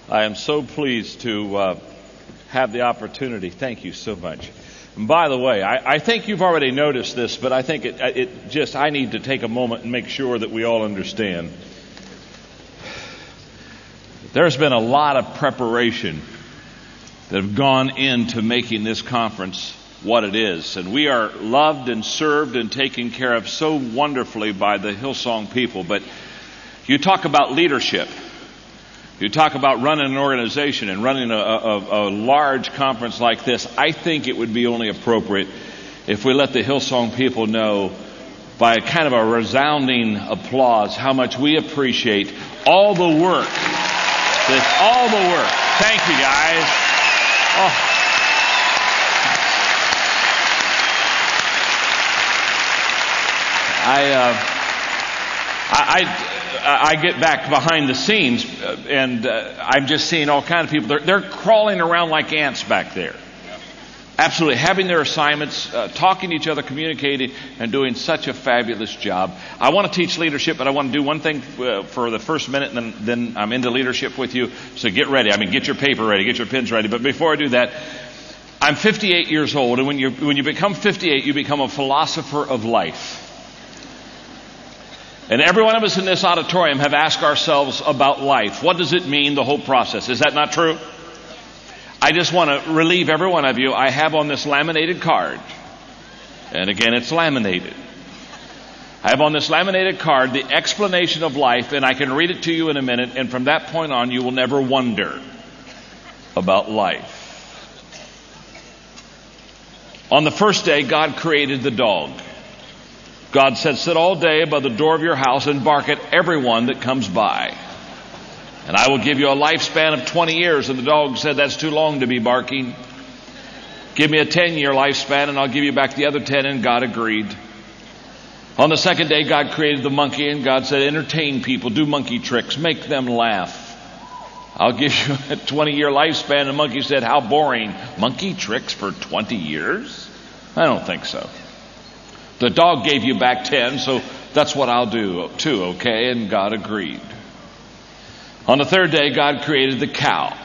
I am so pleased to have the opportunity. Thank you so much. And by the way, I think you've already noticed this, but I think I need to take a moment and make sure that we all understand. There's been a lot of preparation that have gone into making this conference what it is. And we are loved and served and taken care of so wonderfully by the Hillsong people. But you talk about leadership. You talk about running an organization and running a large conference like this. I think it would be only appropriate if we let the Hillsong people know by kind of a resounding applause how much we appreciate all the work. All the work. Thank you, guys. Oh. I get back behind the scenes, and I'm just seeing all kinds of people. They're crawling around like ants back there. Absolutely. Having their assignments, talking to each other, communicating, and doing such a fabulous job. I want to teach leadership, but I want to do one thing for the first minute, and then I'm into leadership with you. So get ready. Get your paper ready. Get your pens ready. But before I do that, I'm 58 years old, and when you become 58, you become a philosopher of life. And every one of us in this auditorium have asked ourselves about life. What does it mean, the whole process? Is that not true? I just want to relieve every one of you. I have on this laminated card. And again, it's laminated. I have on this laminated card the explanation of life, and I can read it to you in a minute. And from that point on, you will never wonder about life. On the first day, God created the dog. God said, sit all day by the door of your house and bark at everyone that comes by. And I will give you a lifespan of 20 years. And the dog said, that's too long to be barking. Give me a 10-year lifespan and I'll give you back the other 10. And God agreed. On the second day, God created the monkey, and God said, entertain people, do monkey tricks, make them laugh. I'll give you a 20-year lifespan. And the monkey said, how boring. Monkey tricks for 20 years? I don't think so. The dog gave you back 10, so that's what I'll do too, okay? And God agreed. On the third day, God created the cow.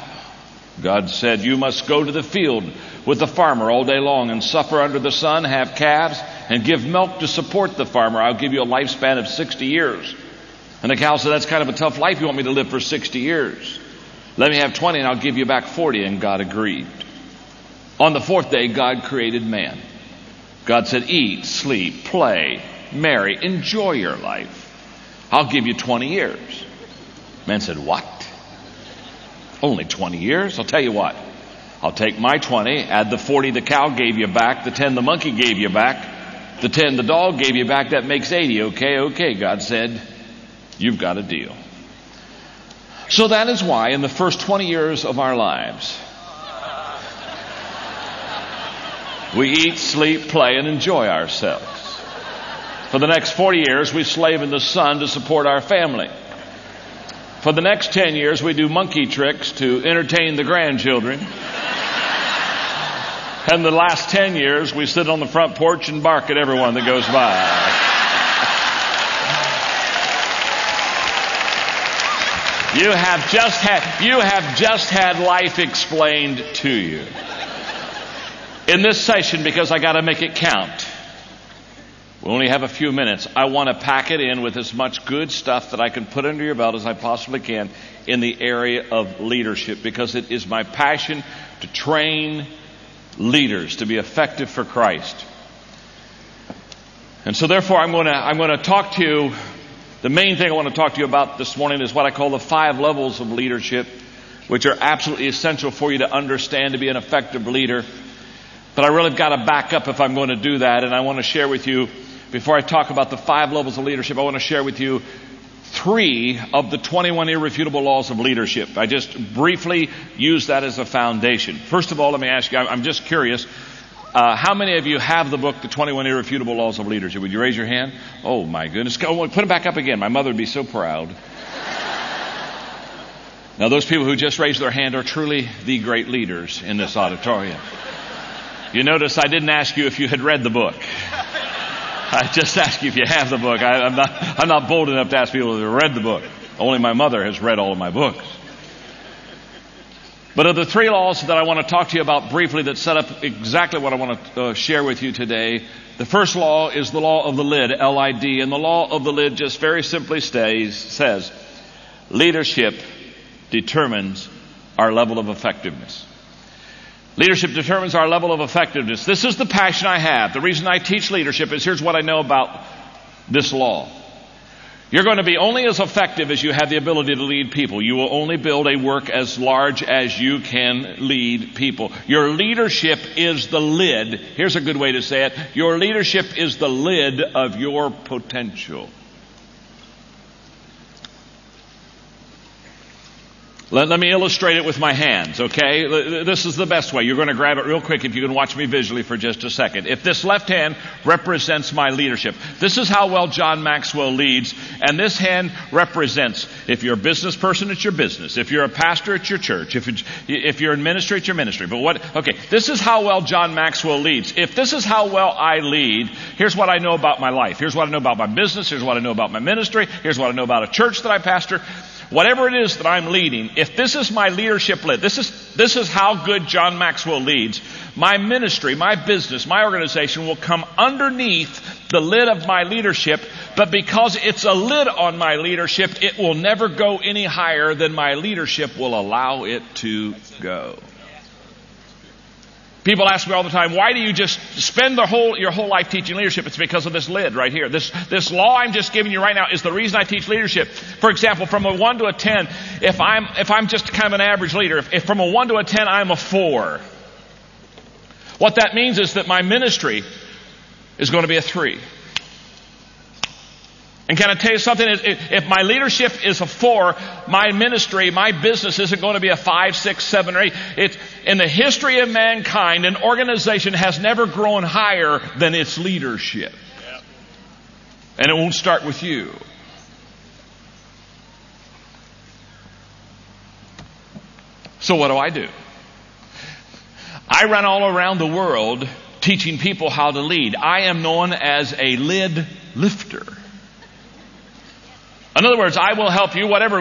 God said, you must go to the field with the farmer all day long and suffer under the sun, have calves, and give milk to support the farmer. I'll give you a lifespan of 60 years. And the cow said, that's kind of a tough life. You want me to live for 60 years. Let me have 20 and I'll give you back 40. And God agreed. On the fourth day, God created man. God said, eat, sleep, play, marry, enjoy your life. I'll give you 20 years. Man said, what? Only 20 years? I'll tell you what. I'll take my 20, add the 40 the cow gave you back, the 10 the monkey gave you back, the 10 the dog gave you back. That makes 80. Okay, God said, you've got a deal. So that is why in the first 20 years of our lives, we eat, sleep, play, and enjoy ourselves. For the next 40 years, we slave in the sun to support our family. For the next 10 years, we do monkey tricks to entertain the grandchildren. And the last 10 years, we sit on the front porch and bark at everyone that goes by. You have just had life explained to you. In this session, because I got to make it count, we only have a few minutes. I want to pack it in with as much good stuff that I can put under your belt as I possibly can in the area of leadership, because it is my passion to train leaders to be effective for Christ. And so therefore I'm going to talk to you. The main thing I want to talk to you about this morning is what I call the 5 levels of leadership, which are absolutely essential for you to understand to be an effective leader. But I really have got to back up if I'm going to do that. And I want to share with you, before I talk about the 5 levels of leadership, I want to share with you 3 of the 21 irrefutable laws of leadership. I just briefly use that as a foundation. First of all, let me ask you, I'm just curious, how many of you have the book, The 21 Irrefutable Laws of Leadership? Would you raise your hand? Oh, my goodness. Put it back up again. My mother would be so proud. Now, those people who just raised their hand are truly the great leaders in this auditorium. You notice I didn't ask you if you had read the book. I just asked you if you have the book. I'm not bold enough to ask people if they've read the book. Only my mother has read all of my books. But of the three laws that I want to talk to you about briefly that set up exactly what I want to share with you today, the first law is the law of the lid, L-I-D. And the law of the lid just very simply says, leadership determines our level of effectiveness. Leadership determines our level of effectiveness. This is the passion I have. The reason I teach leadership is here's what I know about this law. You're going to be only as effective as you have the ability to lead people. You will only build a work as large as you can lead people. Your leadership is the lid. Here's a good way to say it. Your leadership is the lid of your potential. Let me illustrate it with my hands, okay? This is the best way. You're going to grab it real quick if you can watch me visually for just a second. If this left hand represents my leadership, this is how well John Maxwell leads, and this hand represents, if you're a business person, it's your business. If you're a pastor, it's your church. If you're in ministry, it's your ministry. This is how well John Maxwell leads. If this is how well I lead, here's what I know about my life. Here's what I know about my business. Here's what I know about my ministry. Here's what I know about a church that I pastor. Whatever it is that I'm leading, if this is my leadership lid, this is how good John Maxwell leads, my ministry, my business, my organization will come underneath the lid of my leadership, but because it's a lid on my leadership, it will never go any higher than my leadership will allow it to go. People ask me all the time, why do you just spend your whole life teaching leadership? It's because of this lid right here. This law I'm just giving you right now is the reason I teach leadership. For example, from a 1 to a 10, if I'm just kind of an average leader, if from a 1 to a 10 I'm a 4, what that means is that my ministry is going to be a 3. And can I tell you something? If my leadership is a 4, my ministry, my business isn't going to be a 5, 6, 7, or 8. It's in the history of mankind, an organization has never grown higher than its leadership. Yep. And it won't start with you. So what do? I run all around the world teaching people how to lead. I am known as a lid lifter. In other words, I will help you wherever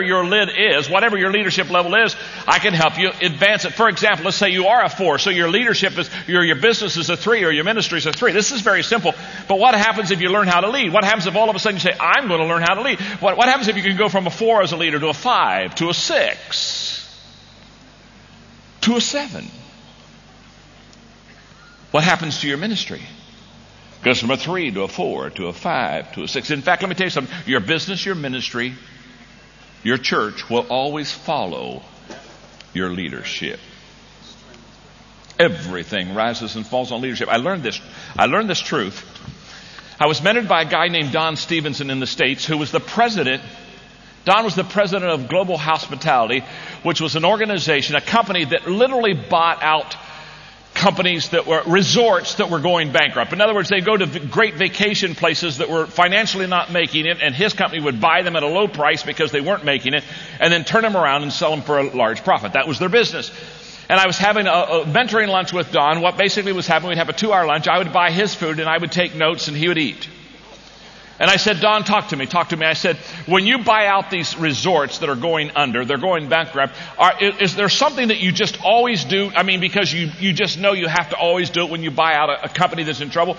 your lid is, whatever your leadership level is, I can help you advance it. For example, let's say you are a 4, so your leadership is, your business is a 3, or your ministry is a 3. This is very simple. But what happens if you learn how to lead? What happens if all of a sudden you say, I'm going to learn how to lead? What happens if you can go from a 4 as a leader to a 5, to a 6, to a 7? What happens to your ministry? Goes from a 3 to a 4 to a 5 to a 6. In fact, let me tell you something. Your business, your ministry, your church will always follow your leadership. Everything rises and falls on leadership. I learned this truth. I was mentored by a guy named Don Stevenson in the States who was the president. Don was the president of Global Hospitality, which was an organization, a company that literally bought out companies that were resorts that were going bankrupt. In other words, they'd go to great vacation places that were financially not making it, and his company would buy them at a low price because they weren't making it, and then turn them around and sell them for a large profit. That was their business. And I was having a mentoring lunch with Don. What basically was happening, we'd have a 2-hour lunch. I would buy his food, and I would take notes, and he would eat. And I said, Don, talk to me. I said, when you buy out these resorts that are going under, they're going bankrupt, is there something that you just always do? I mean, because you just know you have to always do it when you buy out a company that's in trouble.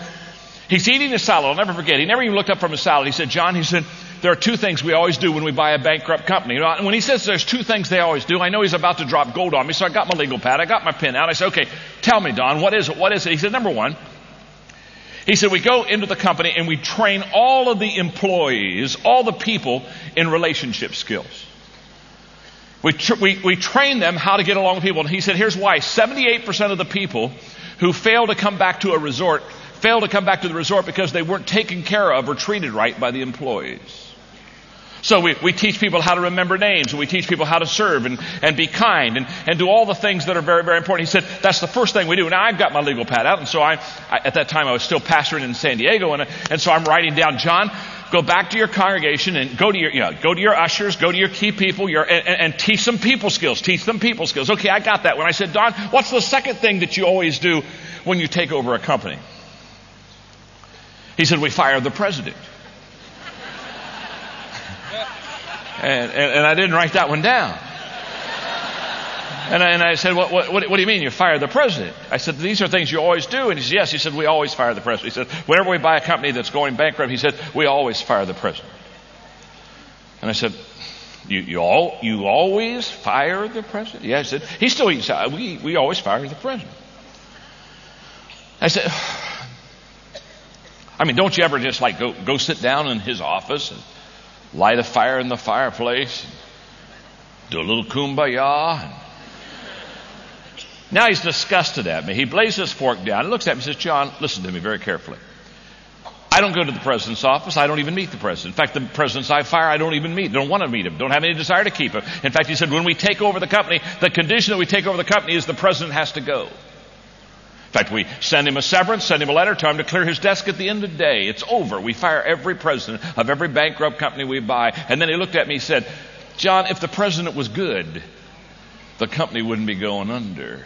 He's eating his salad. I'll never forget. He never even looked up from his salad. He said, John, there are 2 things we always do when we buy a bankrupt company. And when he says there's 2 things they always do, I know he's about to drop gold on me. So I got my legal pad. I got my pen out. I said, okay, tell me, Don, what is it? He said, number 1. He said, we go into the company and we train all of the employees, all the people in relationship skills. We train them how to get along with people. And he said, here's why. 78% of the people who fail to come back to the resort because they weren't taken care of or treated right by the employees. So we teach people how to remember names, and we teach people how to serve and be kind and do all the things that are very, very important. He said, that's the first thing we do. Now, I've got my legal pad out, and so I at that time I was still pastoring in San Diego, and so I'm writing down, John, go back to your congregation and go to your ushers, go to your key people, and teach them people skills. Teach them people skills. Okay, I got that. When I said, Don, what's the second thing that you always do when you take over a company? He said, we fire the president. And I didn't write that one down. And I said, what do you mean you fire the president? I said, these are things you always do. And he said, yes. He said, we always fire the president. He said, whenever we buy a company that's going bankrupt, he said, we always fire the president. And I said, you always fire the president? Yeah, he said, he still eats out. We always fire the president. I said, I mean, don't you ever just like go sit down in his office and light a fire in the fireplace, and do a little kumbaya? And now he's disgusted at me. He lays his fork down and looks at me and says, John, listen to me very carefully. I don't go to the president's office. I don't even meet the president. In fact, the presidents I fire, I don't even meet. Don't want to meet him. Don't have any desire to keep him. In fact, he said, when we take over the company, the condition that we take over the company is the president has to go. In fact, we send him a severance, send him a letter, tell him to clear his desk at the end of the day. It's over. We fire every president of every bankrupt company we buy. And then he looked at me and said, John, if the president was good, the company wouldn't be going under.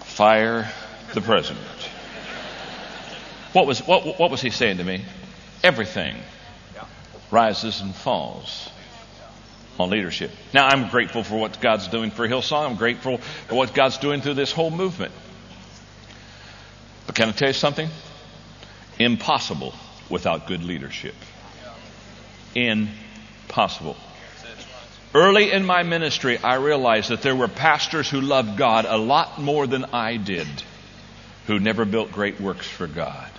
Fire the president. What was he saying to me? Everything rises and falls on leadership. Now, I'm grateful for what God's doing for Hillsong. I'm grateful for what God's doing through this whole movement. But can I tell you something? Impossible without good leadership. Impossible. Early in my ministry, I realized that there were pastors who loved God a lot more than I did, who never built great works for God.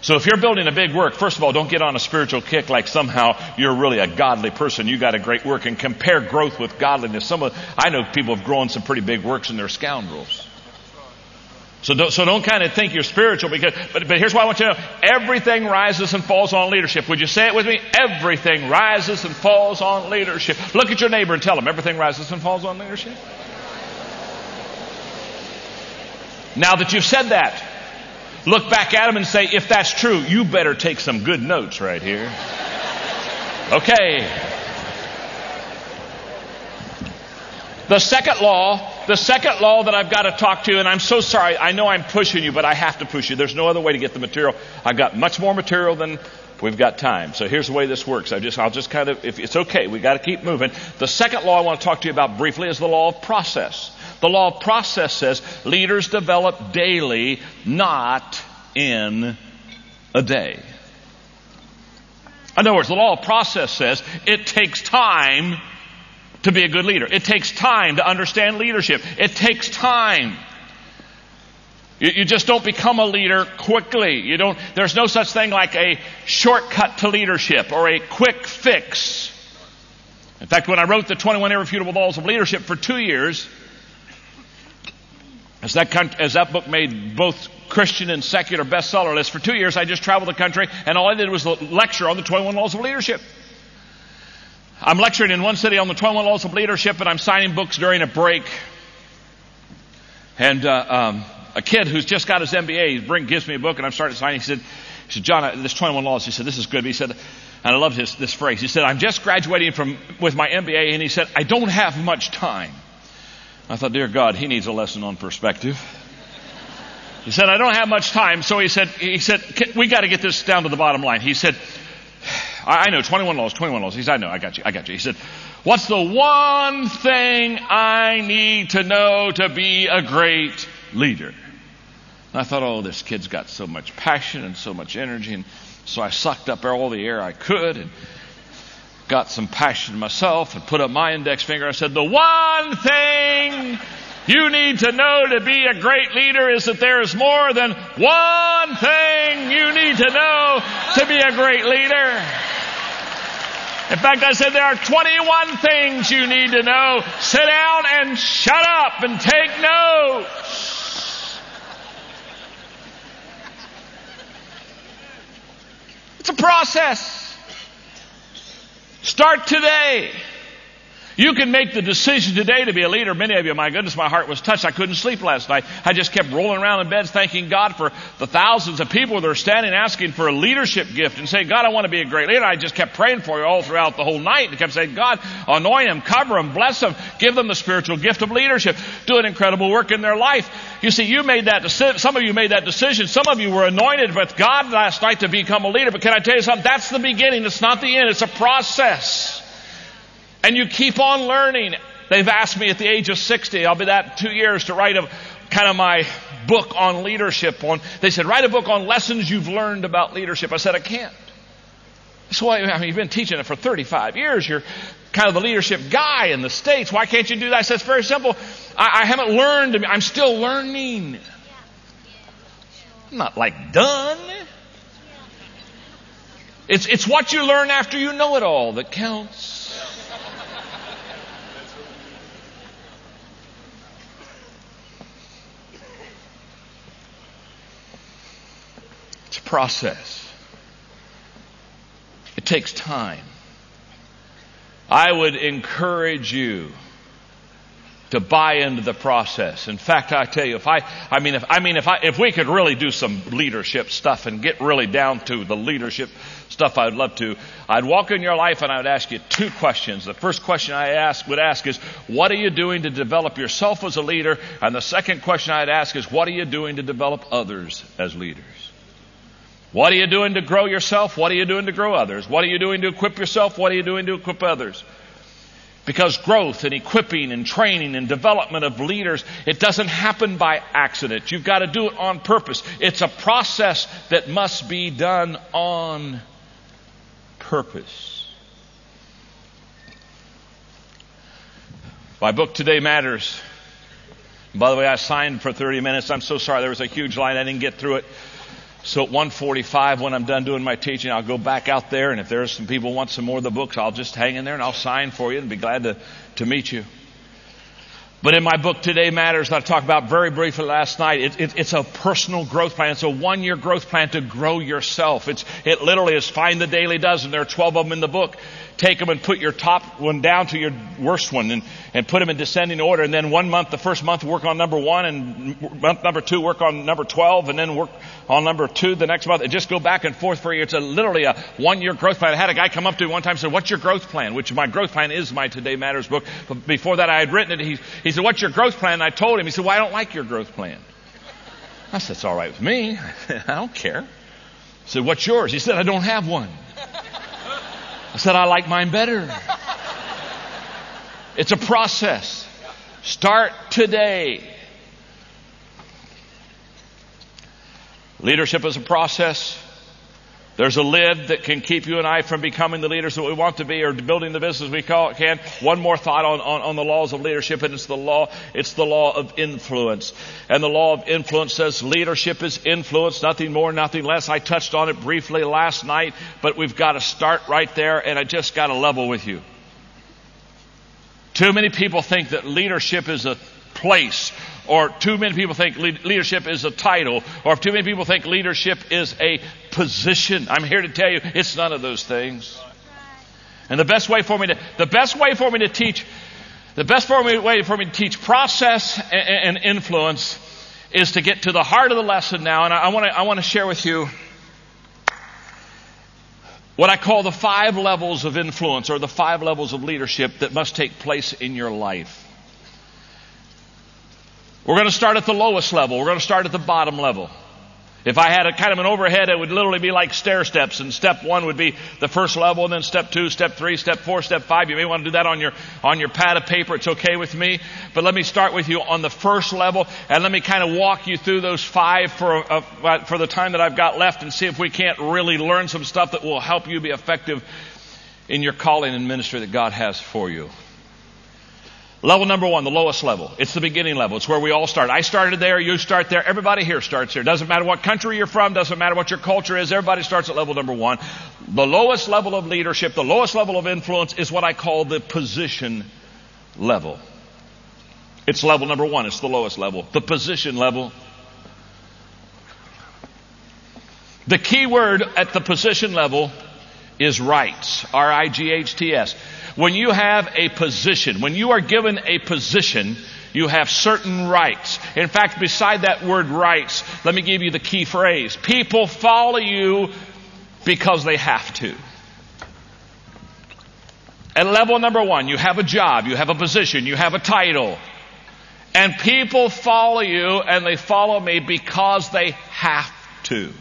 So if you're building a big work, first of all, don't get on a spiritual kick like somehow you're really a godly person. You got a great work, and compare growth with godliness. I know people have grown some pretty big works and they're scoundrels. So don't kind of think you're spiritual, but here's what I want you to know. Everything rises and falls on leadership. Would you say it with me? Everything rises and falls on leadership. Look at your neighbor and tell him, everything rises and falls on leadership. Now that you've said that, look back at him and say, if that's true, you better take some good notes right here. Okay. The second law that I've got to talk to you, and I'm so sorry, I know I'm pushing you, but I have to push you. There's no other way to get the material. I've got much more material than we've got time. So here's the way this works. I'll just kind of, if it's okay, we got to keep moving. The second law I want to talk to you about briefly is the law of process. The law of process says leaders develop daily, not in a day. In other words, the law of process says it takes time to be a good leader. It takes time to understand leadership. It takes time. You just don't become a leader quickly. There's no such thing like a shortcut to leadership or a quick fix. In fact, when I wrote the 21 Irrefutable Laws of Leadership for 2 years, as that book made both Christian and secular bestseller lists, for 2 years I just traveled the country and all I did was lecture on the 21 Laws of Leadership. I'm lecturing in one city on the 21 Laws of Leadership, and I'm signing books during a break. And a kid who's just got his MBA gives me a book, and I'm starting signing. He said, John, this 21 Laws, he said, this is good. He said, and I love this phrase. He said, I'm just graduating with my MBA, and he said, I don't have much time. I thought, dear God, he needs a lesson on perspective. He said, I don't have much time. So he said, we got to get this down to the bottom line. He said, I know, 21 laws. He said, I got you. He said, what's the one thing I need to know to be a great leader? And I thought, oh, this kid's got so much passion and so much energy. And so I sucked up all the air I could and got some passion myself and put up my index finger. I said, the one thing you need to know to be a great leader is that there is more than one thing you need to know to be a great leader. In fact, I said there are 21 things you need to know. Sit down and shut up and take notes. It's a process. Start today. You can make the decision today to be a leader. Many of you, my goodness, my heart was touched. I couldn't sleep last night. I just kept rolling around in bed thanking God for the thousands of people that are standing asking for a leadership gift and saying, God, I want to be a great leader. I just kept praying for you all throughout the whole night and kept saying, God, anoint them, cover them, bless them, give them the spiritual gift of leadership. Do an incredible work in their life. You see, you made that decision. Some of you made that decision. Some of you were anointed with God last night to become a leader. But can I tell you something? That's the beginning. It's not the end. It's a process. And you keep on learning. They've asked me at the age of 60, I'll be that 2 years, to write kind of my book on leadership. They said, write a book on lessons you've learned about leadership. I said, I can't. So you've been teaching it for 35 years. You're kind of the leadership guy in the States. Why can't you do that? I said, it's very simple. I haven't learned. I'm still learning. I'm not like done. It's what you learn after you know it all that counts. It's a process. It takes time. I would encourage you to buy into the process. In fact, I tell you, if we could really do some leadership stuff and get really down to the leadership stuff, I'd love to. I'd walk in your life and I would ask you 2 questions. The first question I would ask is, what are you doing to develop yourself as a leader? And the second question I'd ask is, what are you doing to develop others as leaders? What are you doing to grow yourself? What are you doing to grow others? What are you doing to equip yourself? What are you doing to equip others? Because growth and equipping and training and development of leaders, it doesn't happen by accident. You've got to do it on purpose. It's a process that must be done on purpose. My book today matters. By the way, I signed for 30 minutes. I'm so sorry. There was a huge line. I didn't get through it. So at 1:45, when I'm done doing my teaching, I'll go back out there, and if there's some people who want some more of the books, I'll just hang in there and I'll sign for you and be glad to meet you. But in my book, Today Matters, that I talked about very briefly last night, it's a personal growth plan. It's a 1-year growth plan to grow yourself. It literally is find the daily dozen. There are 12 of them in the book. Take them and put your top one down to your worst one and put them in descending order. And then 1 month, the first month, work on number 1, and month number 2, work on number 12, and then work on number 2 the next month. And just go back and forth for you. It's literally a 1-year growth plan. I had a guy come up to me one time and said, what's your growth plan? Which my growth plan is my Today Matters book. But before that, I had written it. He said, what's your growth plan? And I told him. He said, well, I don't like your growth plan. I said, it's all right with me. I don't care. I said, what's yours? He said, I don't have one. I said, I like mine better. It's a process. Start today. Leadership is a process. There's a lid that can keep you and I from becoming the leaders that we want to be or building the business we can. One more thought on the laws of leadership, and it's the law of influence. And the law of influence says leadership is influence, nothing more, nothing less. I touched on it briefly last night, but we've got to start right there, and I just got to level with you. Too many people think that leadership is a place, or too many people think leadership is a title, or too many people think leadership is a position. I'm here to tell you, it's none of those things. And the best way for me to teach process and influence is to get to the heart of the lesson now. And I want to share with you what I call the 5 levels of influence, or the 5 levels of leadership that must take place in your life. We're going to start at the lowest level. We're going to start at the bottom level. If I had a kind of an overhead, it would literally be like stair steps. And step 1 would be the first level, and then step 2, step 3, step 4, step 5. You may want to do that on your pad of paper. It's okay with me. But let me start with you on the first level, and let me kind of walk you through those 5 for the time that I've got left, and see if we can't really learn some stuff that will help you be effective in your calling and ministry that God has for you. Level number 1, the lowest level. It's the beginning level. It's where we all start. I started there. You start there. Everybody here starts there. Doesn't matter what country you're from. Doesn't matter what your culture is. Everybody starts at level number 1. The lowest level of leadership, the lowest level of influence is what I call the position level. It's level number 1. It's the lowest level. The position level. The key word at the position level is rights. R-I-G-H-T-S. When you have a position, when you are given a position, you have certain rights. In fact, beside that word rights, let me give you the key phrase. People follow you because they have to. At level number 1, you have a job, you have a position, you have a title. And people follow you, and they follow me because they have to.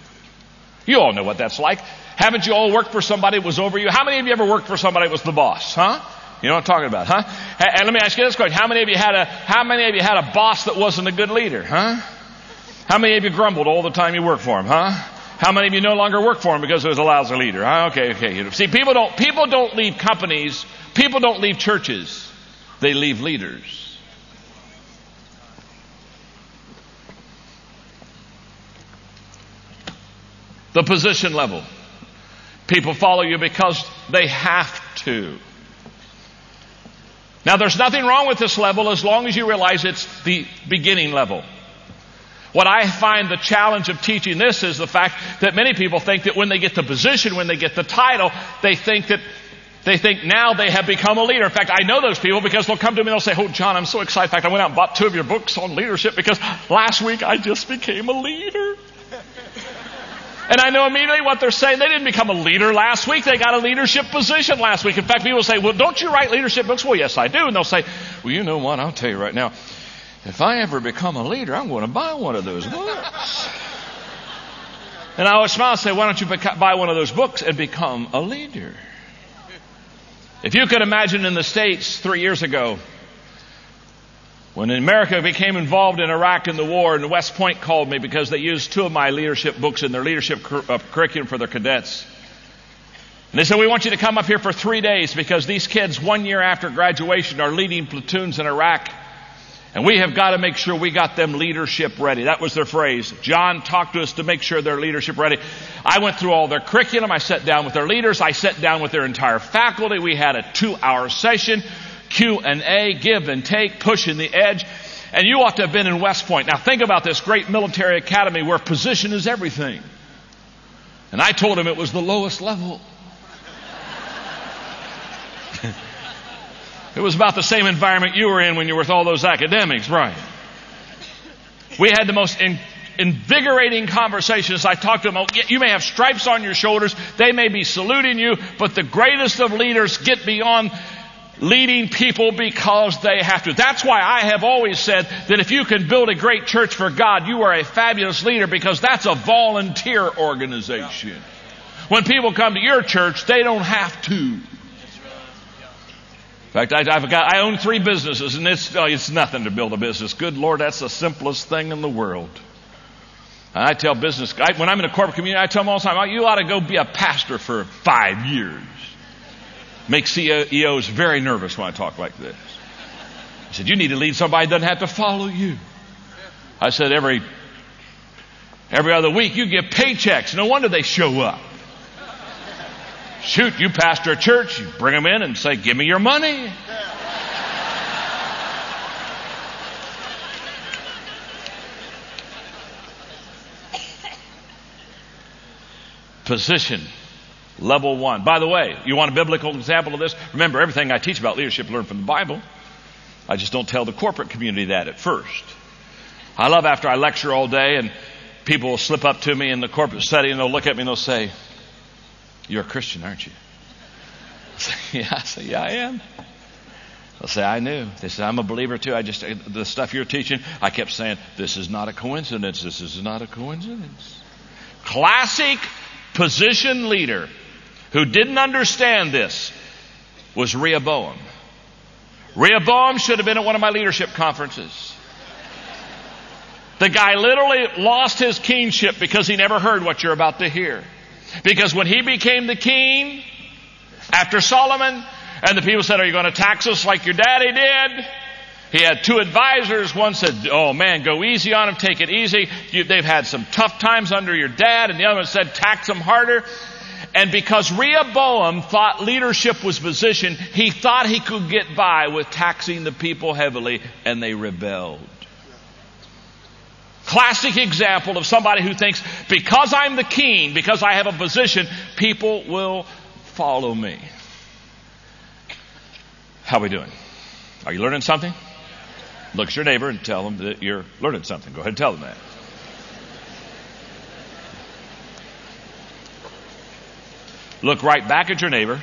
You all know what that's like. Haven't you all worked for somebody that was over you? How many of you ever worked for somebody that was the boss? Huh? You know what I'm talking about, huh? And let me ask you this question. How many of you had a boss that wasn't a good leader, huh? How many of you grumbled all the time you worked for him, huh? How many of you no longer work for him because he was a lousy leader? Huh? Okay. See, people don't leave companies. People don't leave churches. They leave leaders. The position level. People follow you because they have to. Now, there's nothing wrong with this level as long as you realize it's the beginning level. What I find the challenge of teaching this is the fact that many people think that when they get the position, when they get the title, they think now they have become a leader. In fact, I know those people because they'll come to me and they'll say, "Oh, John, I'm so excited. In fact, I went out and bought 2 of your books on leadership because last week I just became a leader." And I know immediately what they're saying. They didn't become a leader last week. They got a leadership position last week. In fact, people say, "Well, don't you write leadership books?" Well, yes, I do. And they'll say, "Well, you know what? I'll tell you right now. If I ever become a leader, I'm going to buy one of those books." And I always smile and say, "Why don't you buy one of those books and become a leader?" If you could imagine in the States 3 years ago, when America became involved in Iraq in the war, and West Point called me because they used 2 of my leadership books in their leadership curriculum for their cadets. And they said, "We want you to come up here for 3 days because these kids 1 year after graduation are leading platoons in Iraq. And we have got to make sure we got them leadership ready." That was their phrase. John, talk to us to make sure they're leadership ready. I went through all their curriculum. I sat down with their leaders. I sat down with their entire faculty. We had a 2-hour session, Q&A, give and take, pushing the edge. And you ought to have been in West Point. Now think about this great military academy where position is everything. And I told them it was the lowest level. It was about the same environment you were in when you were with all those academics, right? We had the most invigorating conversations. I talked to them. You may have stripes on your shoulders. They may be saluting you. But the greatest of leaders get beyond leading people because they have to. That's why I have always said that if you can build a great church for God, you are a fabulous leader because that's a volunteer organization. When people come to your church, they don't have to. In fact, I own 3 businesses, and it's nothing to build a business. Good Lord, that's the simplest thing in the world. And I tell business guys, when I'm in a corporate community, I tell them all the time, "You ought to go be a pastor for 5 years." Makes CEOs very nervous when I talk like this. I said, "You need to lead somebody that doesn't have to follow you." I said, every other week you give paychecks. No wonder they show up. Shoot, you pastor a church, you bring them in and say, "Give me your money." Position, level 1. By the way, you want a biblical example of this? Remember, everything I teach about leadership learned from the Bible. I just don't tell the corporate community that at first. I love after I lecture all day and people will slip up to me in the corporate setting and they'll look at me and they'll say, "You're a Christian, aren't you?" I say, "Yeah, I am." They'll say, "I knew." They say, "I'm a believer too. The stuff you're teaching," I kept saying, "This is not a coincidence. This is not a coincidence." Classic position leader who didn't understand this was Rehoboam. Rehoboam should have been at one of my leadership conferences. The guy literally lost his kingship because he never heard what you're about to hear. Because when he became the king after Solomon, and the people said, "Are you going to tax us like your daddy did?" He had 2 advisors. One said, "Oh man, go easy on them, take it easy. They've had some tough times under your dad." And the other one said, "Tax them harder." And because Rehoboam thought leadership was position, he thought he could get by with taxing the people heavily, and they rebelled. Classic example of somebody who thinks, because I'm the king, because I have a position, people will follow me. How are we doing? Are you learning something? Look at your neighbor and tell them that you're learning something. Go ahead and tell them that. Look right back at your neighbor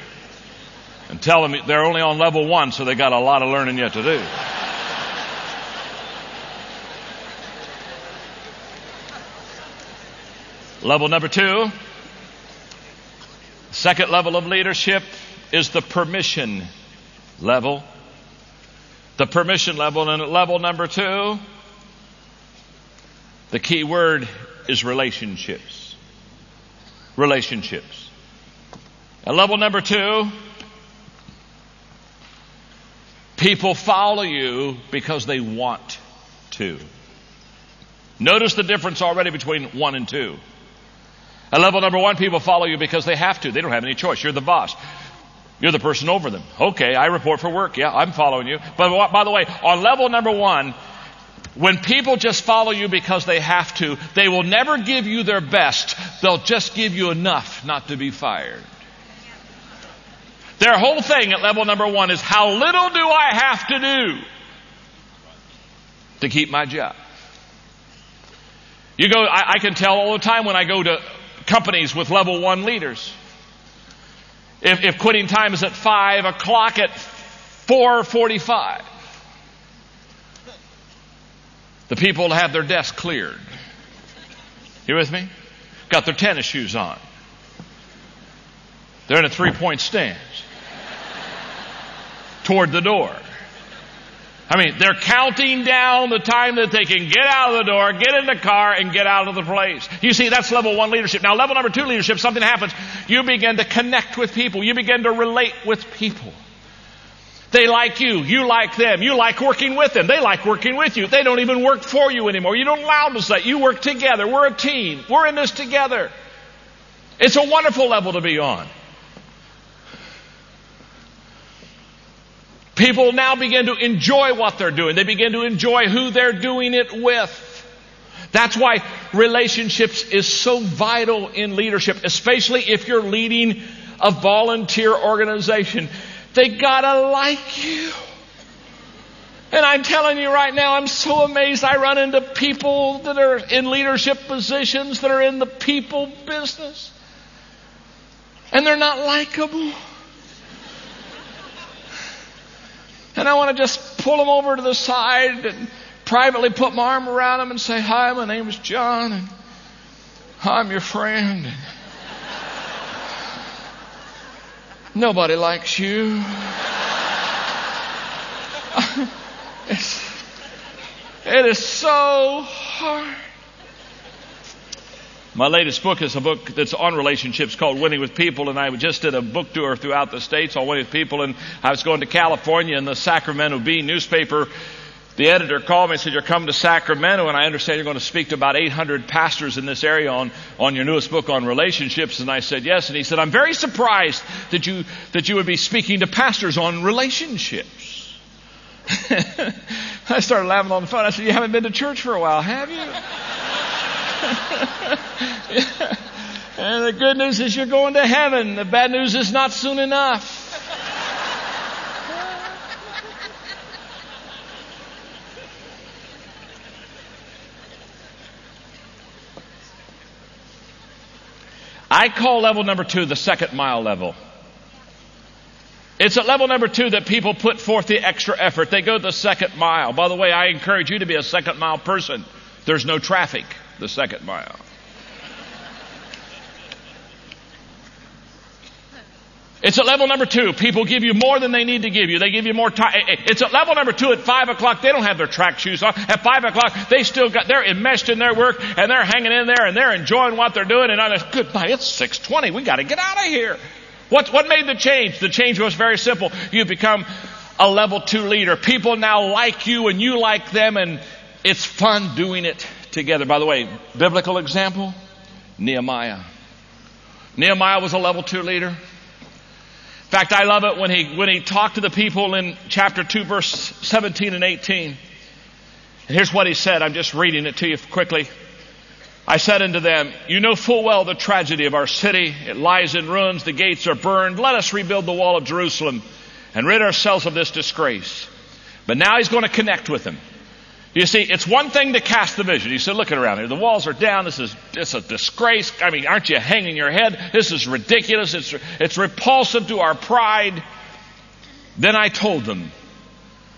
and tell them they're only on level 1, so they got a lot of learning yet to do. Level number 2, second level of leadership, is the permission level. The permission level. And at level number 2, the key word is relationships. Relationships. At level number 2, people follow you because they want to. Notice the difference already between 1 and 2. At level number 1, people follow you because they have to. They don't have any choice. You're the boss. You're the person over them. Okay, I report for work. Yeah, I'm following you. But by the way, on level number 1, when people just follow you because they have to, they will never give you their best. They'll just give you enough not to be fired. Their whole thing at level number 1 is, how little do I have to do to keep my job? You go, I can tell all the time when I go to companies with level 1 leaders. If quitting time is at 5 o'clock, at 4:45, the people have their desk cleared. You with me? Got their tennis shoes on. They're in a 3-point stance toward the door. I mean, they're counting down the time that they can get out of the door, get in the car, and get out of the place. You see, that's level 1 leadership. Now, level number 2 leadership, something happens. You begin to connect with people. You begin to relate with people. They like you. You like them. You like working with them. They like working with you. They don't even work for you anymore. You don't allow them to say, you work together. We're a team. We're in this together. It's a wonderful level to be on. People now begin to enjoy what they're doing. They begin to enjoy who they're doing it with. That's why relationships is so vital in leadership, especially if you're leading a volunteer organization. They gotta like you. And I'm telling you right now, I'm so amazed. I run into people that are in leadership positions that are in the people business. And they're not likable. And I want to just pull them over to the side and privately put my arm around them and say, hi, my name is John, and I'm your friend. And nobody likes you. It is so hard. My latest book is a book that's on relationships called Winning with People, and I just did a book tour throughout the states on winning with people, and I was going to California, and the Sacramento Bee newspaper, the editor called me and said, you're coming to Sacramento, and I understand you're going to speak to about 800 pastors in this area on your newest book on relationships. And I said, yes. And he said, I'm very surprised that you would be speaking to pastors on relationships. I started laughing on the phone. I said, you haven't been to church for a while, have you? And the good news is you're going to heaven. The bad news is not soon enough. I call level number 2 the second mile level. It's at level number 2 that people put forth the extra effort. They go the second mile. By the way, I encourage you to be a second mile person. There's no traffic the second mile. It's at level number 2. People give you more than they need to give you. They give you more time. It's at level number 2 at 5 o'clock. They don't have their track shoes on. At 5 o'clock, they're enmeshed in their work, and they're hanging in there, and they're enjoying what they're doing. And I'm good night. It's 6:20. We got to get out of here. What made the change? The change was very simple. You become a level 2 leader. People now like you, and you like them, and it's fun doing it together. By the way, biblical example, Nehemiah. Nehemiah was a level 2 leader. In fact, I love it when he talked to the people in chapter 2, verse 17 and 18. And here's what he said. I'm just reading it to you quickly. I said unto them, you know full well the tragedy of our city. It lies in ruins. The gates are burned. Let us rebuild the wall of Jerusalem and rid ourselves of this disgrace. But now he's going to connect with them. You see, it's one thing to cast the vision. He said, look around here. The walls are down. It's a disgrace. I mean, aren't you hanging your head? This is ridiculous. It's repulsive to our pride. Then I told them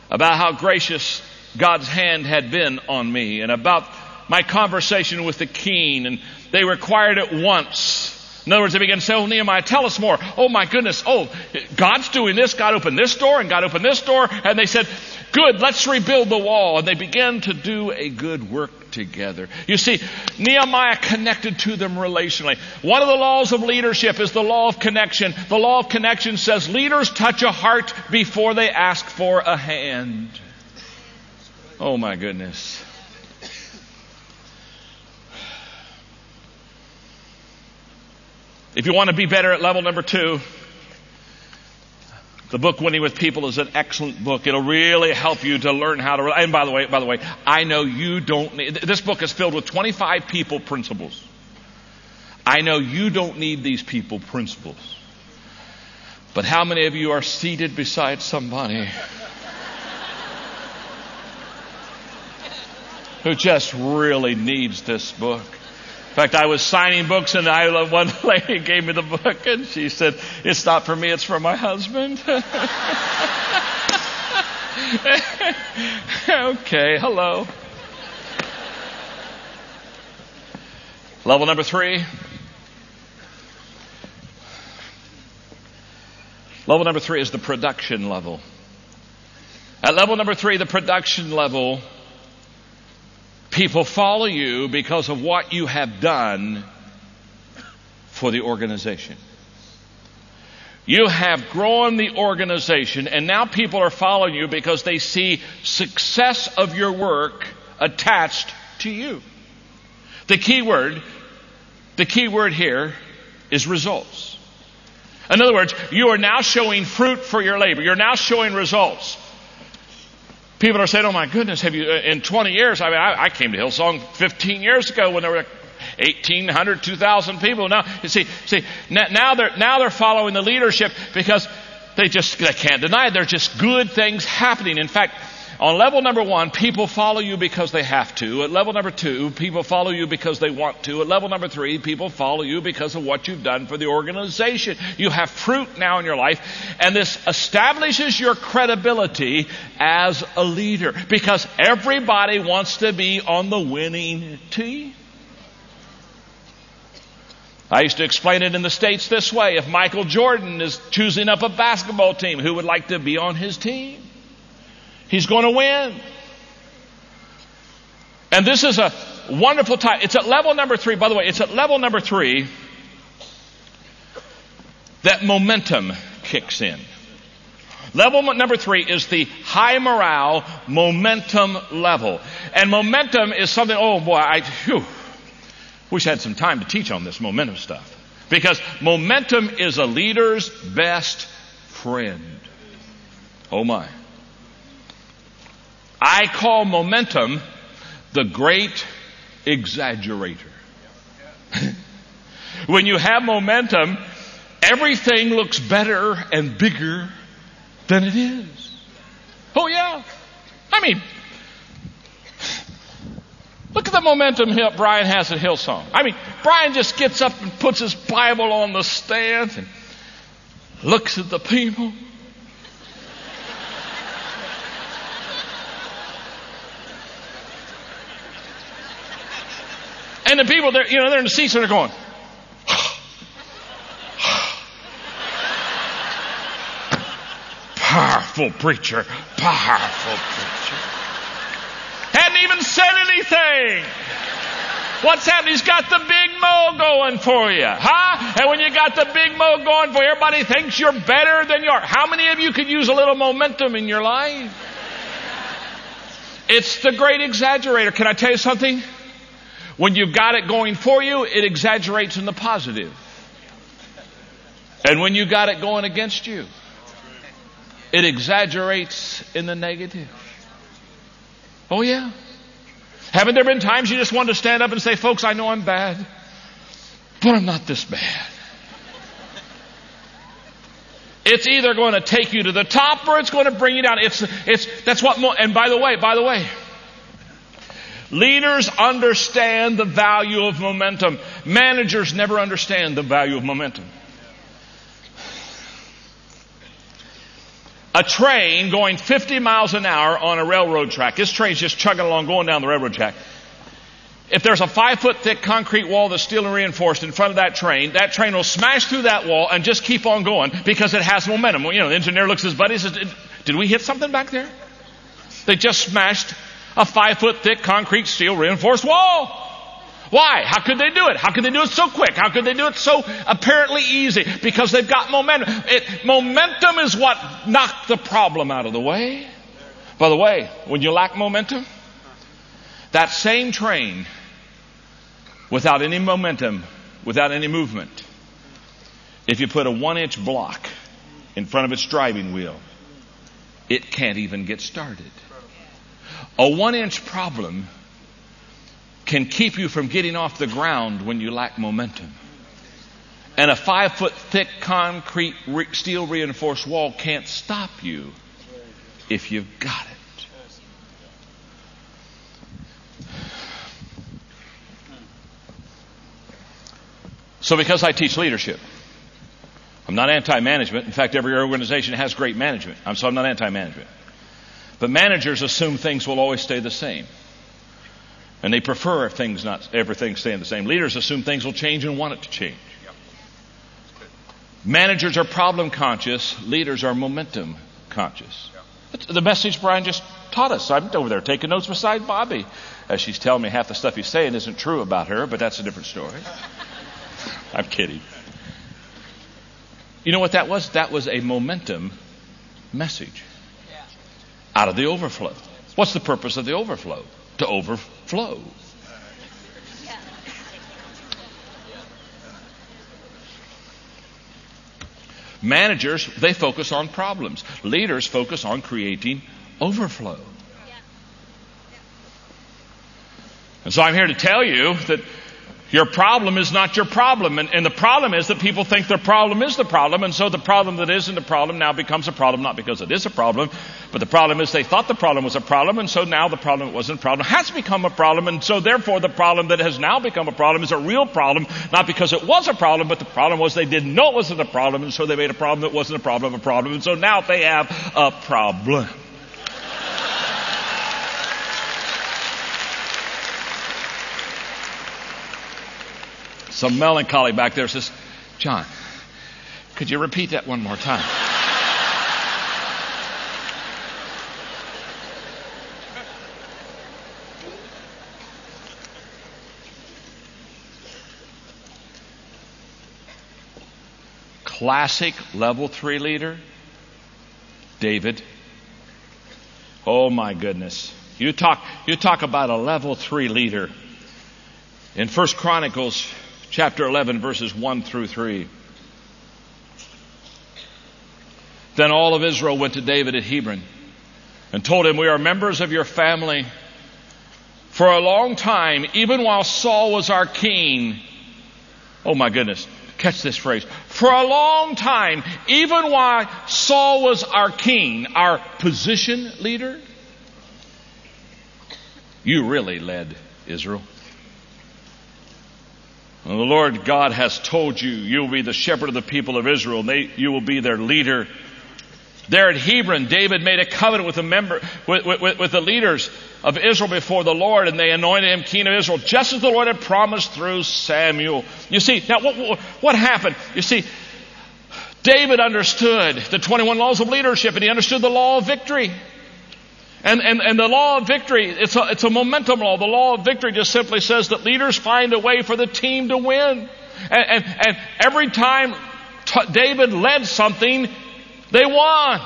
about how gracious God's hand had been on me and about my conversation with the king. And they required at once In other words, they begin to say, oh, Nehemiah, tell us more. Oh, my goodness. Oh, God's doing this. God opened this door and God opened this door. And they said, good, let's rebuild the wall. And they began to do a good work together. You see, Nehemiah connected to them relationally. One of the laws of leadership is the law of connection. The law of connection says leaders touch a heart before they ask for a hand. Oh, my goodness. If you want to be better at level number 2, the book Winning with People is an excellent book. It'll really help you to learn how to, and by the way, I know you don't need, this book is filled with 25 people principles. I know you don't need these people principles. But how many of you are seated beside somebody who just really needs this book? In fact, I was signing books and one lady gave me the book and she said, it's not for me, it's for my husband. Okay, hello. Level number 3. Level number 3 is the production level. At level number 3, the production level, people follow you because of what you have done for the organization. You have grown the organization, and now people are following you because they see success of your work attached to you. The key word here is results. In other words, you are now showing fruit for your labor. You're now showing results. People are saying, oh my goodness, have you, in 20 years, I came to Hillsong 15 years ago when there were 1,800, 2,000 people. Now, you see, now they're following the leadership because they can't deny it. There's just good things happening. In fact, on level number 1, people follow you because they have to. At level number 2, people follow you because they want to. At level number 3, people follow you because of what you've done for the organization. You have fruit now in your life, and this establishes your credibility as a leader because everybody wants to be on the winning team. I used to explain it in the States this way. If Michael Jordan is choosing up a basketball team, who would like to be on his team? He's going to win. And this is a wonderful time. It's at level number 3. By the way, it's at level number 3 that momentum kicks in. Level number 3 is the high morale momentum level. And momentum is something, oh boy, wish I had some time to teach on this momentum stuff. Because momentum is a leader's best friend. Oh my. I call momentum the great exaggerator. When you have momentum, everything looks better and bigger than it is. Oh yeah. I mean, look at the momentum Brian has at Hillsong. I mean, Brian just gets up and puts his Bible on the stand and looks at the people. And the people, they're in the seats and they're going, powerful preacher, powerful preacher. Hadn't even said anything. What's happening? He's got the big mo going for you, huh? And when you got the big mo going for you, everybody thinks you're better than you are. How many of you could use a little momentum in your life? It's the great exaggerator. Can I tell you something? When you've got it going for you, it exaggerates in the positive. And when you got it going against you, it exaggerates in the negative. Oh yeah. Haven't there been times you just wanted to stand up and say, folks, I know I'm bad, but I'm not this bad. It's either going to take you to the top or it's going to bring you down. That's what, and by the way, leaders understand the value of momentum. Managers never understand the value of momentum. A train going 50 miles an hour on a railroad track. This train's just chugging along, going down the railroad track. If there's a 5-foot thick concrete wall that's steel and reinforced in front of that train will smash through that wall and just keep on going because it has momentum. Well, the engineer looks at his buddy and says, did we hit something back there? They just smashed a 5-foot thick concrete steel reinforced wall. Why? How could they do it? How could they do it so quick? How could they do it so apparently easy? Because they've got momentum. Momentum is what knocked the problem out of the way. By the way, when you lack momentum, that same train, without any momentum, without any movement, if you put a 1-inch block in front of its driving wheel, it can't even get started. A 1-inch problem can keep you from getting off the ground when you lack momentum. And a 5-foot thick concrete steel reinforced wall can't stop you if you've got it. So because I teach leadership, I'm not anti-management. In fact, every organization has great management. So I'm not anti-management. But managers assume things will always stay the same. And they prefer if everything staying the same. Leaders assume things will change and want it to change. Managers are problem conscious. Leaders are momentum conscious. That's the message Brian just taught us. I'm over there taking notes beside Bobby as she's telling me half the stuff he's saying isn't true about her, but that's a different story. I'm kidding. You know what that was? That was a momentum message out of the overflow. What's the purpose of the overflow? To overflow. Managers, they focus on problems. Leaders focus on creating overflow. And so I'm here to tell you that your problem is not your problem. And the problem is that people think their problem is the problem. And so the problem that isn't a problem now becomes a problem, not because it is a problem, but the problem is they thought the problem was a problem. And so now the problem that wasn't a problem has become a problem. And so therefore the problem that has now become a problem is a real problem, not because it was a problem, but the problem was they didn't know it wasn't a problem. And so they made a problem that wasn't a problem a problem. And so now they have a problem. Some melancholy back there says, John, could you repeat that one more time? Classic level 3 leader, David. Oh my goodness. You talk about a level 3 leader. In 1 Chronicles chapter 11, verses 1 through 3. Then all of Israel went to David at Hebron and told him, we are members of your family. For a long time, even while Saul was our king. Oh my goodness, catch this phrase. For a long time, even while Saul was our king, our position leader, you really led Israel. And the Lord God has told you, you will be the shepherd of the people of Israel. You will be their leader. There at Hebron, David made a covenant with the leaders of Israel before the Lord, and they anointed him king of Israel, just as the Lord had promised through Samuel. You see, now what happened? You see, David understood the 21 laws of leadership, and he understood the law of victory. And the law of victory, it's a momentum law. The law of victory just simply says that leaders find a way for the team to win. And every time David led something, they won.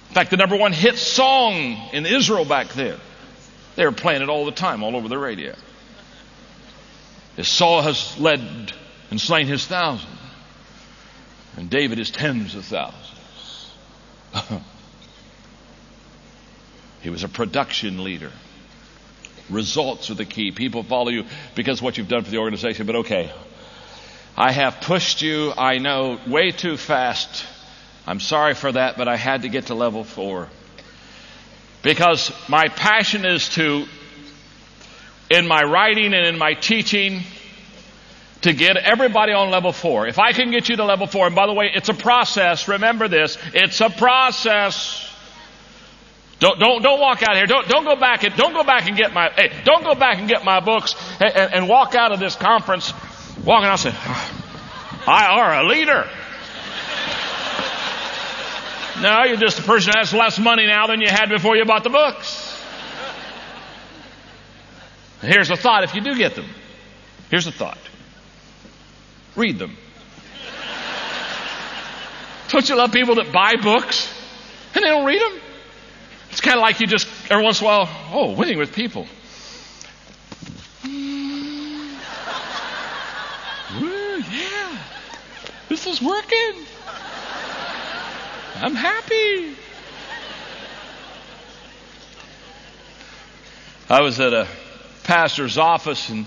In fact, the number 1 hit song in Israel back then, they were playing it all the time, all over the radio. As Saul has led and slain his thousands, and David his tens of thousands. He was a production leader. Results are the key. People follow you because of what you've done for the organization. But okay, I have pushed you, I know, way too fast. I'm sorry for that, but I had to get to level 4. Because my passion is to, in my writing and in my teaching, to get everybody on level 4. If I can get you to level 4, and by the way, it's a process. Remember this. It's a process. Don't walk out here. Don't go back and get my books and walk out of this conference walking out and say, I are a leader. No, you're just a person who has less money now than you had before you bought the books. Here's a thought if you do get them. Here's a thought. Read them. Don't you love people that buy books and they don't read them? It's kind of like you just, every once in a while, winning with people. Ooh, yeah, this is working. I'm happy. I was at a pastor's office and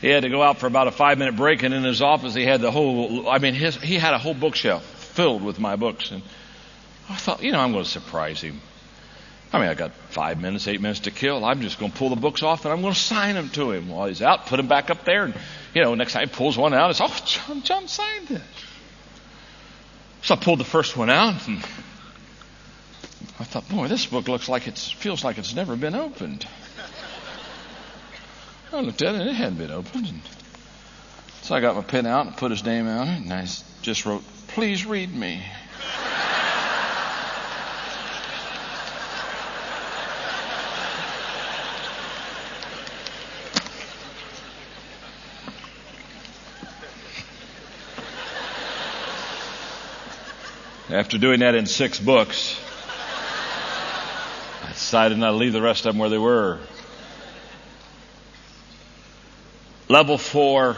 he had to go out for about a 5-minute break, and in his office he had he had a whole bookshelf filled with my books. And I thought, I'm going to surprise him. I got 5 minutes, 8 minutes to kill. I'm just going to pull the books off and I'm going to sign them to him while he's out, put them back up there. And, next time he pulls one out, it's, John signed this. So I pulled the first one out and I thought, boy, this book feels like it's never been opened. I looked at it and it hadn't been opened. And so I got my pen out and put his name on it and I just wrote, please read me. After doing that in 6 books, I decided not to leave the rest of them where they were. Level 4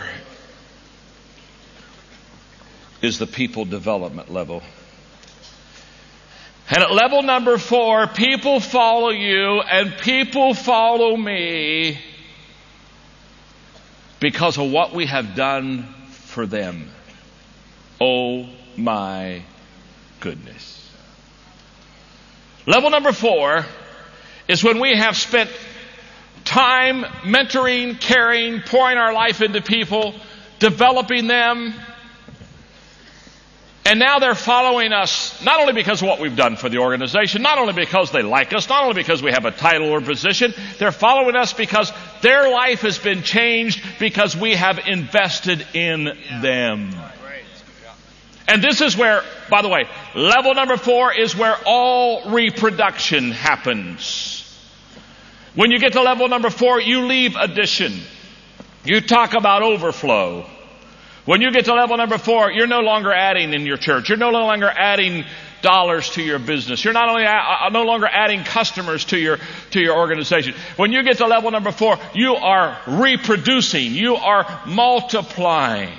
is the people development level. And at level number 4, people follow you and people follow me because of what we have done for them. Oh my goodness. Level number 4 is when we have spent time mentoring, caring, pouring our life into people, developing them, and now they're following us not only because of what we've done for the organization, not only because they like us, not only because we have a title or position, they're following us because their life has been changed because we have invested in them. And this is where, by the way, level number 4 is where all reproduction happens. When you get to level number 4, you leave addition. You talk about overflow. When you get to level number 4, you're no longer adding in your church. You're no longer adding dollars to your business. You're no longer adding customers to your organization. When you get to level number 4, you are reproducing. You are multiplying.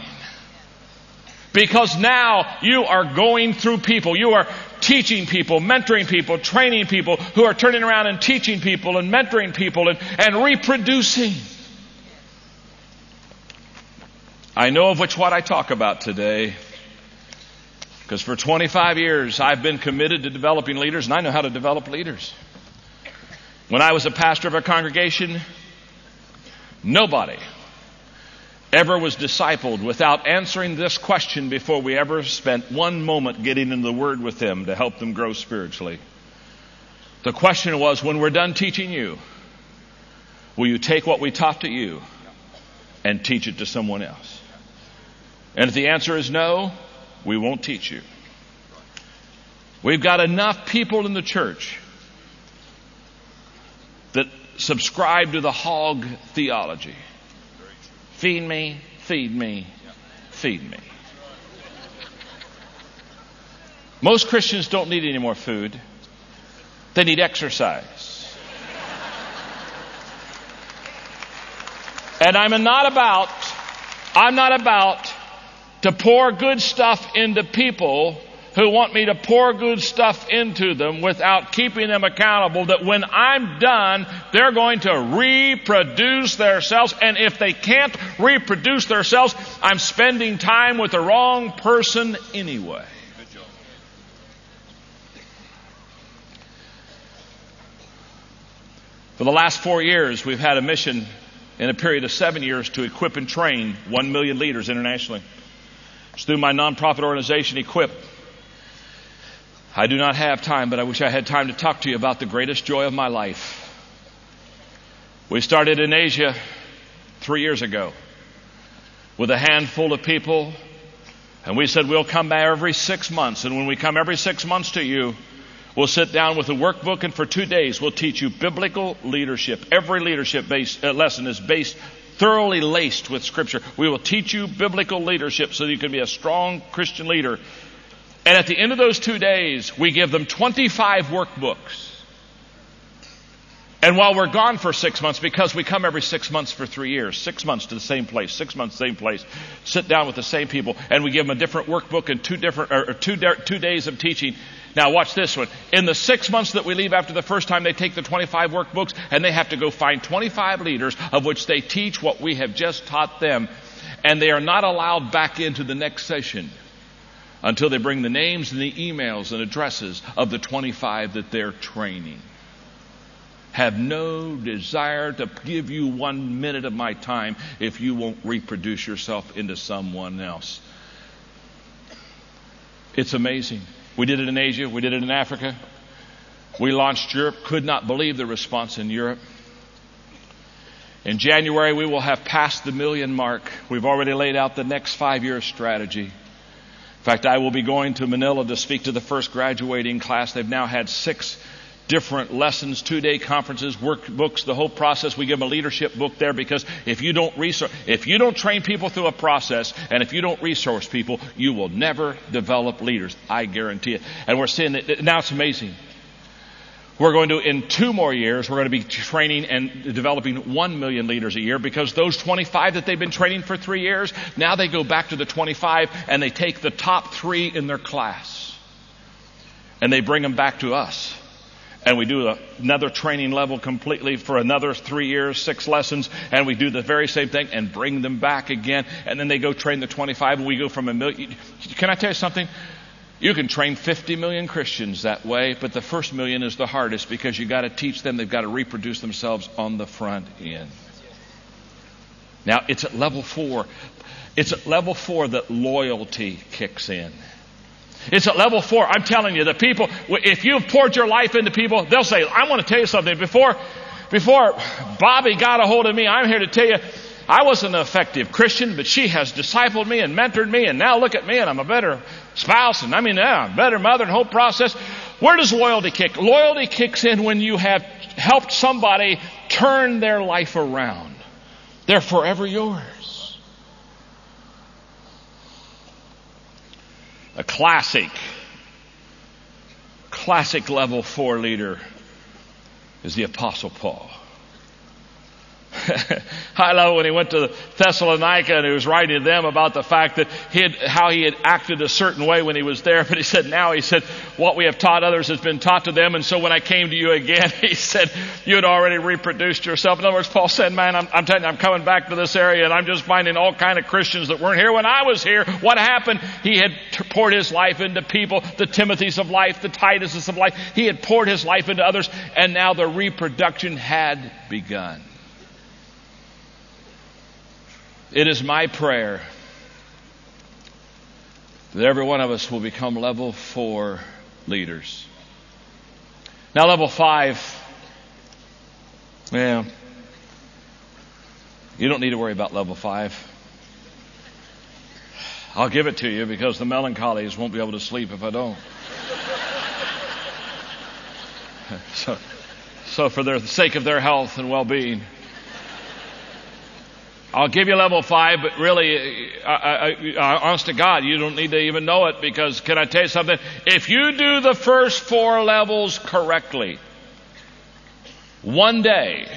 Because now you are going through people. You are teaching people, mentoring people, training people who are turning around and teaching people and mentoring people and reproducing. I know of what I talk about today because for 25 years I've been committed to developing leaders, and I know how to develop leaders. When I was a pastor of a congregation, nobody ever was discipled without answering this question before we ever spent one moment getting into the Word with them to help them grow spiritually. The question was, when we're done teaching you, will you take what we taught to you and teach it to someone else? And if the answer is no, we won't teach you. We've got enough people in the church that subscribe to the hog theology. Feed me, feed me, feed me. Most Christians don't need any more food. They need exercise. And I'm not about to pour good stuff into people who want me to pour good stuff into them without keeping them accountable that when I'm done, they're going to reproduce themselves. And if they can't reproduce themselves, I'm spending time with the wrong person anyway. For the last 4 years, we've had a mission in a period of 7 years to equip and train 1 million leaders internationally. It's through my nonprofit organization, Equip. I do not have time, but I wish I had time to talk to you about the greatest joy of my life. We started in Asia 3 years ago with a handful of people, and we said we'll come back every 6 months. And when we come every 6 months to you, we'll sit down with a workbook, and for 2 days we'll teach you biblical leadership. Every leadership lesson is thoroughly laced with Scripture. We will teach you biblical leadership so that you can be a strong Christian leader. And at the end of those 2 days, we give them 25 workbooks. And while we're gone for 6 months, because we come every 6 months for 3 years, 6 months to the same place, 6 months, same place, sit down with the same people, and we give them a different workbook and 2 days of teaching. Now watch this one. In the 6 months that we leave after the first time, they take the 25 workbooks and they have to go find 25 leaders of which they teach what we have just taught them. And they are not allowed back into the next session until they bring the names and the emails and addresses of the 25 that they're training. Have no desire to give you 1 minute of my time if you won't reproduce yourself into someone else. It's amazing. We did it in Asia. We did it in Africa. We launched Europe. Could not believe the response in Europe. In January, we will have passed the 1 million mark. We've already laid out the next 5-year strategy. In fact, I will be going to Manila to speak to the first graduating class. They've now had 6 different lessons, 2-day conferences, workbooks, the whole process. We give them a leadership book there because if you don't train people through a process, and if you don't resource people, you will never develop leaders. I guarantee it. And we're seeing that now. It's amazing. We're going to, in 2 more years, we're going to be training and developing 1 million leaders a year, because those 25 that they've been training for 3 years, now they go back to the 25 and they take the top 3 in their class and they bring them back to us. And we do another training level completely for another 3 years, 6 lessons. And we do the very same thing and bring them back again. And then they go train the 25, and we go from 1 million. Can I tell you something? You can train 50 million Christians that way, but the first 1 million is the hardest, because you got to teach them. They've got to reproduce themselves on the front end. Now, it's at level 4. It's at level 4 that loyalty kicks in. It's at level 4. I'm telling you, the people, if you've poured your life into people, they'll say, I want to tell you something. Before Bobby got a hold of me, I'm here to tell you, I wasn't an effective Christian, but she has discipled me and mentored me, and now look at me, and I'm a better spouse, and I'm a better mother, and the whole process. Where does loyalty kick? Loyalty kicks in when you have helped somebody turn their life around. They're forever yours. A classic level 4 leader is the Apostle Paul. I love when he went to Thessalonica and he was writing to them about the fact that how he had acted a certain way when he was there. But he said, what we have taught others has been taught to them. And so when I came to you again, he said, you had already reproduced yourself. In other words, Paul said, man, I'm telling you, I'm coming back to this area and I'm just finding all kind of Christians that weren't here when I was here. What happened? He had poured his life into people, the Timothys of life, the Tituses of life. He had poured his life into others, and now the reproduction had begun. It is my prayer that every one of us will become level 4 leaders. Now, level 5, you don't need to worry about level 5. I'll give it to you because the melancholies won't be able to sleep if I don't. So for the sake of their health and well-being, I'll give you level 5, but really, honest to God, you don't need to even know it, because can I tell you something? If you do the first 4 levels correctly, one day,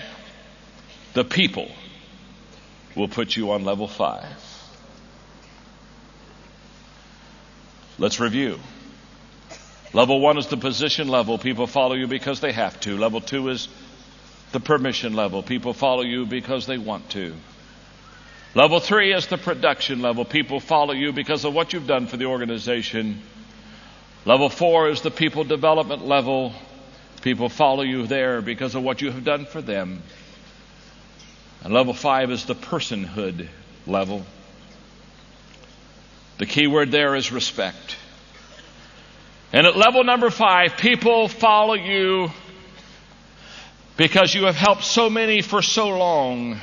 the people will put you on level 5. Let's review. Level 1 is the position level. People follow you because they have to. Level 2 is the permission level. People follow you because they want to. Level 3 is the production level. People follow you because of what you've done for the organization. Level 4 is the people development level. People follow you there because of what you have done for them. And level 5 is the personhood level. The key word there is respect. And at level number 5, people follow you because you have helped so many for so long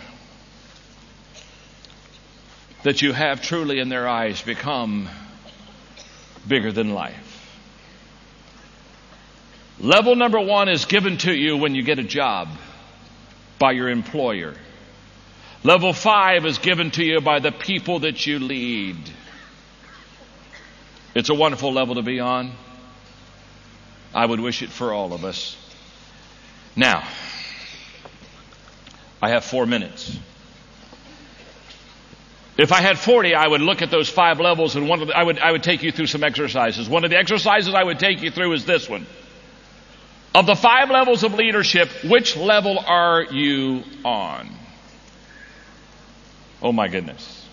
that you have truly in their eyes become bigger than life. Level number 1 is given to you when you get a job by your employer. Level 5 is given to you by the people that you lead. It's a wonderful level to be on. I would wish it for all of us. Now, I have 4 minutes. If I had 40, I would look at those 5 levels, and I would take you through some exercises. One of the exercises I would take you through is this one. Of the 5 levels of leadership, which level are you on? Oh my goodness.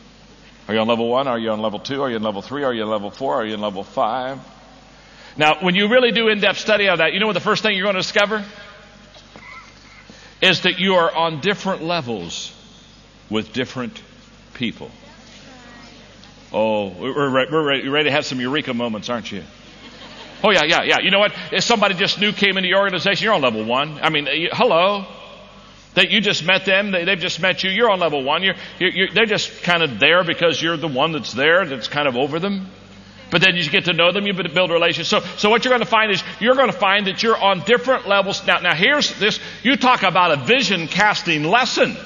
Are you on level 1? Are you on level 2? Are you on level 3? Are you on level 4? Are you on level 5? Now, when you really do in-depth study of that, you know what the first thing you're going to discover? Is that you are on different levels with different people. Oh, we're ready to have some eureka moments, aren't you? Oh, yeah. You know what? If somebody just new came into your organization, you're on level 1. I mean, hello. That you just met them, they've just met you, you're on level 1. They're just kind of there because you're the one that's there, that's kind of over them. But then you get to know them, you build a relationship. So what you're going to find is you're going to find that you're on different levels. Now here's this. You talk about a vision casting lesson.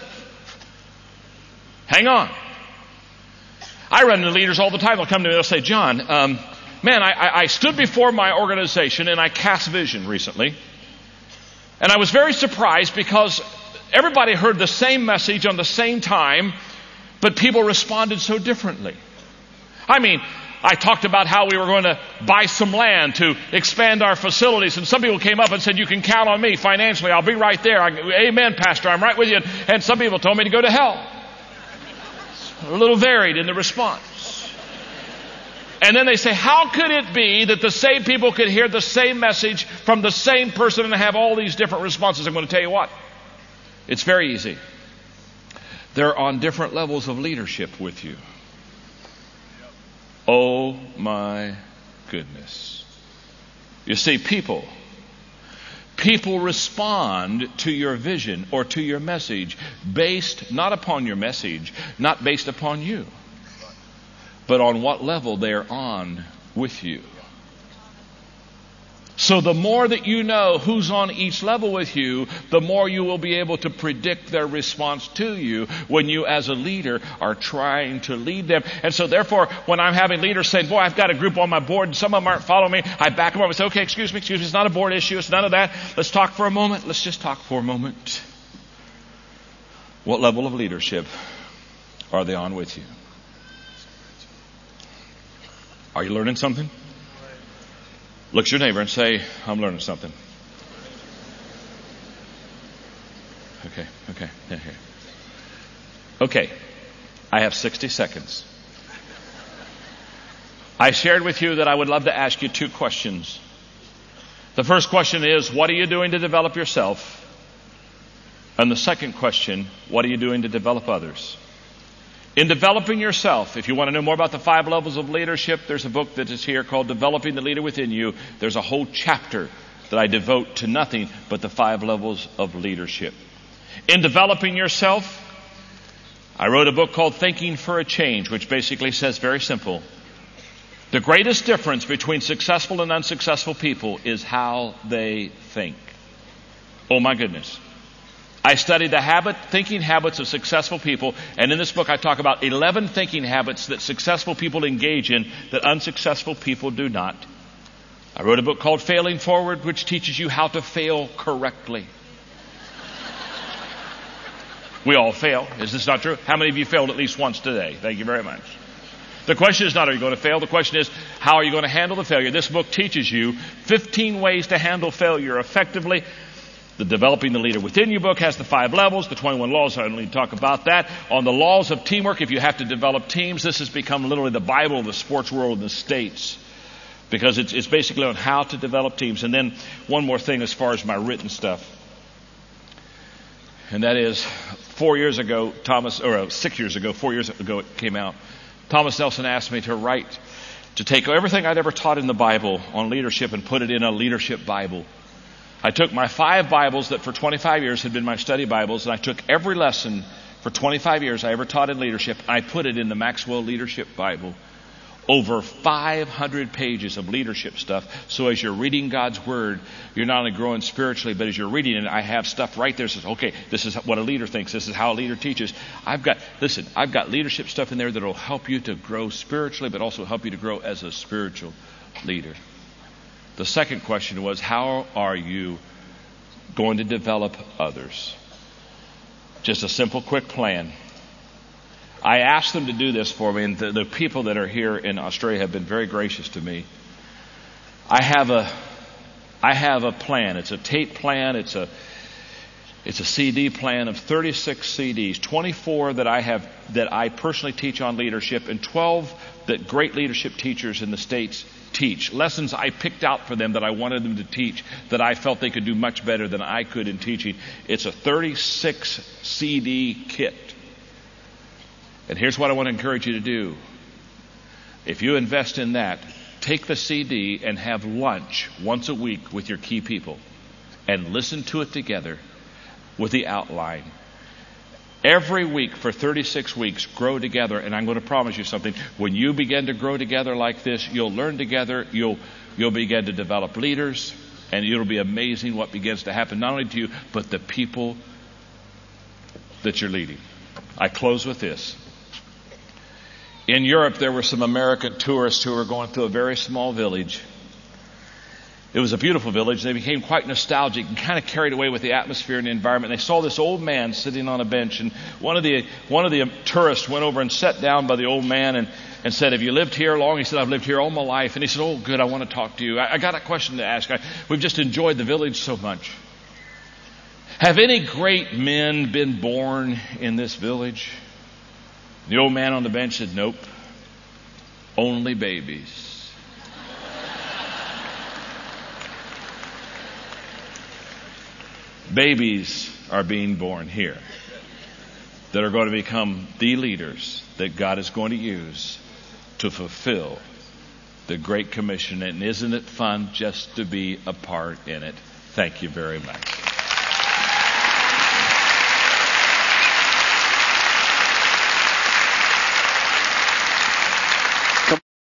Hang on. I run into leaders all the time. They'll come to me and they'll say, John, man, I stood before my organization and I cast vision recently. And I was very surprised because everybody heard the same message on the same time, but people responded so differently. I mean, I talked about how we were going to buy some land to expand our facilities, and some people came up and said, you can count on me financially. I'll be right there. Amen, Pastor. I'm right with you. And some people told me to go to hell. It's a little varied in the response. And then they say, how could it be that the same people could hear the same message from the same person and have all these different responses? I'm going to tell you what. It's very easy. They're on different levels of leadership with you. Oh my goodness. You see, people respond to your vision or to your message based not upon your message, not based upon you, but on what level they're on with you. So the more that you know who's on each level with you, the more you will be able to predict their response to you when you as a leader are trying to lead them. And so therefore, when I'm having leaders saying, boy, I've got a group on my board and some of them aren't following me, I back them up and say, okay, excuse me, it's not a board issue, it's none of that. Let's talk for a moment. Let's just talk for a moment. What level of leadership are they on with you? Are you learning something? Look at your neighbor and say, I'm learning something. Okay. Yeah, here. Okay. I have 60 seconds. I shared with you that I would love to ask you 2 questions. The first question is, what are you doing to develop yourself? And the second question, what are you doing to develop others? In developing yourself, if you want to know more about the 5 levels of leadership, there's a book that is here called Developing the Leader Within You. There's a whole chapter that I devote to nothing but the 5 levels of leadership. In developing yourself, I wrote a book called Thinking for a Change, which basically says very simple. The greatest difference between successful and unsuccessful people is how they think. Oh my goodness. I studied the thinking habits of successful people, and in this book I talk about 11 thinking habits that successful people engage in that unsuccessful people do not. I wrote a book called Failing Forward, which teaches you how to fail correctly. We all fail. Is this not true? How many of you failed at least once today? Thank you very much. The question is not, are you going to fail? The question is, how are you going to handle the failure? This book teaches you 15 ways to handle failure effectively. The Developing the Leader Within You book has the 5 levels, the 21 laws. I don't need to talk about that. On the laws of teamwork, if you have to develop teams, this has become literally the Bible of the sports world in the States. Because it's basically on how to develop teams. And then one more thing as far as my written stuff. And that is 4 years ago, 4 years ago it came out. Thomas Nelson asked me to write to take everything I'd ever taught in the Bible on leadership and put it in a leadership Bible. I took my 5 Bibles that for 25 years had been my study Bibles, and I took every lesson for 25 years I ever taught in leadership, and I put it in the Maxwell Leadership Bible. Over 500 pages of leadership stuff. So as you're reading God's Word, you're not only growing spiritually, but as you're reading it, I have stuff right there that says, okay, this is what a leader thinks. This is how a leader teaches. I've got leadership stuff in there that will help you to grow spiritually, but also help you to grow as a spiritual leader. The second question was, how are you going to develop others? Just a simple, quick plan. I asked them to do this for me, and the people that are here in Australia have been very gracious to me. I have a plan. It's a tape plan. It's a CD plan of 36 CDs, 24 that I personally teach on leadership, and 12 that great leadership teachers in the States teach. Lessons I picked out for them that I wanted them to teach, that I felt they could do much better than I could in teaching. It's a 36 CD kit. And here's what I want to encourage you to do. If you invest in that, take the CD and have lunch once a week with your key people and listen to it together with the outline. Every week for 36 weeks, grow together. And I'm going to promise you something. When you begin to grow together like this, you'll learn together. You'll begin to develop leaders. And it'll be amazing what begins to happen, not only to you, but the people that you're leading. I close with this. In Europe, there were some American tourists who were going through a very small village. It was a beautiful village. They became quite nostalgic and kind of carried away with the atmosphere and the environment. They saw this old man sitting on a bench, and one of the tourists went over and sat down by the old man and said, "Have you lived here long?" He said, "I've lived here all my life." And he said, "Oh, good, I want to talk to you. I got a question to ask. We've just enjoyed the village so much. Have any great men been born in this village?" The old man on the bench said, "Nope, only babies." Babies are being born here that are going to become the leaders that God is going to use to fulfill the Great Commission. And isn't it fun just to be a part in it? Thank you very much.